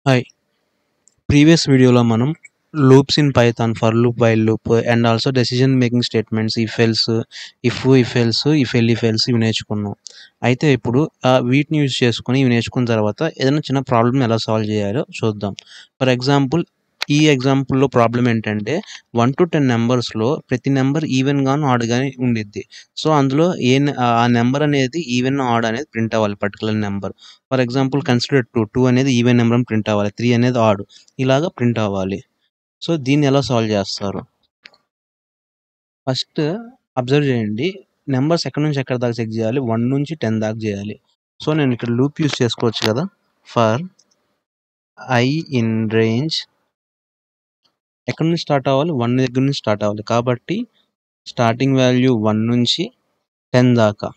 Hi. Previous videoలో మనం loops in Python, for loop, while loop and also decision making statements, if else, if else, if else ఇవి నేర్చుకున్నాం. అయితే ఇప్పుడు వీటిని use చేసుకొని ఇవి నేర్చుకున్న తర్వాత ఏదైనా చిన్న ప్రాబ్లమ్ ఎలా సాల్వ్ చేయాలో చూద్దాం. ఫర్ ఎగ్జాంపుల్ ఈ ఎగ్జాంపుల్‌లో ప్రాబ్లమ్ ఏంటంటే 1-10 నంబర్స్‌లో ప్రతి నంబర్ ఈవెన్ గాను, ఆడ్ గాని ఉండిద్ది. సో, అందులో ఆ నంబర్ అనేది ఈవెన్, ఆడ్ అనేది ప్రింట్ అవ్వాలి particular number. For example consider 2 అనేది ఈవెన్ నంబర్ అని ప్రింట్ అవ్వాలి. 3 అనేది ఆడ్. ఇలాగా ప్రింట్ అవ్వాలి. సో, దీన్ని ఎలా సాల్వ్ చేస్తారు? ఫస్ట్ అబ్జర్వ్ చేయండి. నంబర్స్ ఎక్కడి నుంచి ఎక్కడి దాకా చెక్ చేయాలి? 1-10 దాకా చేయాలి. సో, నేను ఇక్కడ లూప్ యూజ్ చేసుకోవచ్చు కదా! ఫర్ ఐ ఇన్ రేంజ్ ఎక్కడి నుంచి స్టార్ట్ అవ్వాలి? 1 దగ్గర నుంచి స్టార్ట్ అవ్వాలి. కాబట్టి స్టార్టింగ్ వాల్యూ 1 నుంచి 10 దాకా.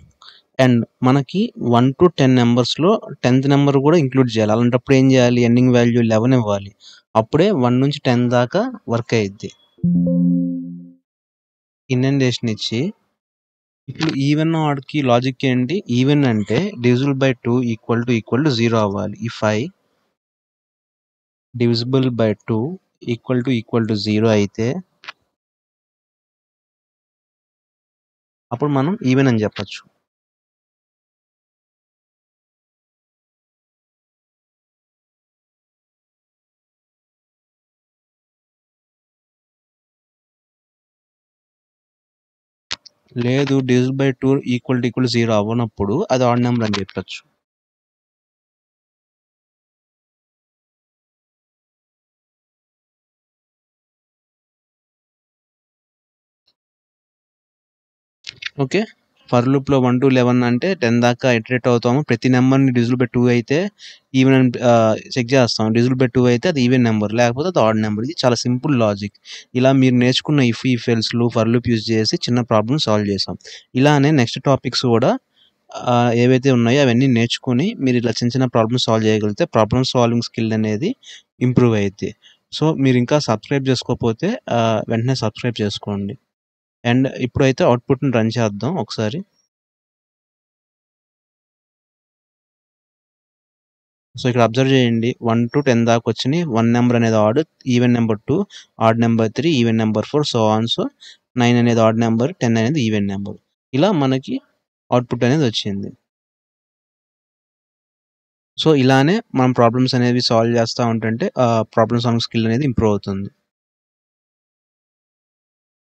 అండ్ మనకి 1-10 నంబర్స్‌లో 10థ్ నంబర్ కూడా ఇంక్లూడ్ చేయాలి. అలాంటప్పుడు ఏం చేయాలి? ఎండింగ్ వాల్యూ 11 ఇవ్వాలి. అప్పుడే 1-10 దాకా వర్క్ అయ్యిద్ది. ఇండెంటేషన్ ఇచ్చి ఇప్పుడు ఈవెన్, ఆడ్‌కి లాజిక్ ఏంటి? ఈవెన్ అంటే డివిజిబుల్ బై 2 ఈక్వల్ టు 0 అవ్వాలి. If i divisible by 2 equal to 0 అయితే అప్పుడు మనం ఈవెన్ అని చెప్పొచ్చు. లేదు, డివిజిబుల్ బై 2 ఈక్వల్ టు 0 అవ్వనప్పుడు అది ఆడ్ నెంబర్ అని చెప్పొచ్చు. ఓకే. ఫర్ లూప్‌లో 1-11 అంటే 10 దాకా ఇటరేట్ అవుతాము. ప్రతి నంబర్‌ని డివిజిబుల్ బై 2 అయితే ఈవెన్ అని చెక్ చేస్తాం. డివిజిబుల్ బై 2 అయితే అది ఈవెన్ నంబర్. లేకపోతే అది ఆడ్ నంబర్. ఇది చాలా సింపుల్ లాజిక్. ఇలా మీరు నేర్చుకున్న ఇఫ్ ఎల్స్‌లు, ఫర్ లూప్ యూజ్ చేసి చిన్న ప్రాబ్లమ్ సాల్వ్ చేసాం. ఇలానే నెక్స్ట్ టాపిక్స్ కూడా ఏవైతే ఉన్నాయో అవన్నీ నేర్చుకొని మీరు ఇలా చిన్న చిన్న ప్రాబ్లమ్స్ సాల్వ్ చేయగలిగితే ప్రాబ్లమ్ సాల్వింగ్ స్కిల్ అనేది ఇంప్రూవ్ అయ్యిద్ది. సో, మీరు ఇంకా సబ్స్క్రైబ్ చేసుకోకపోతే వెంటనే సబ్స్క్రైబ్ చేసుకోండి. అండ్ ఇప్పుడైతే అవుట్‌పుట్‌ని రన్ చేద్దాం ఒకసారి. సో, ఇక్కడ అబ్జర్వ్ చేయండి. 1-10 దాకొచ్చినియి. 1 నంబర్ అనేది odd, even number 2, odd number 3, even number 4 so on so 9 అనేది ఆడ్ నంబర్, 10 అనేది ఈవెన్ నంబర్. ఇలా మనకి అవుట్‌పుట్ అనేది వచ్చింది. సో, ఇలానే మనం ప్రాబ్లమ్స్ అనేవి సాల్వ్ చేస్తా ఉంటుంటే ప్రాబ్లమ్ సాల్వింగ్ స్కిల్ అనేది ఇంప్రూవ్ అవుతుంది.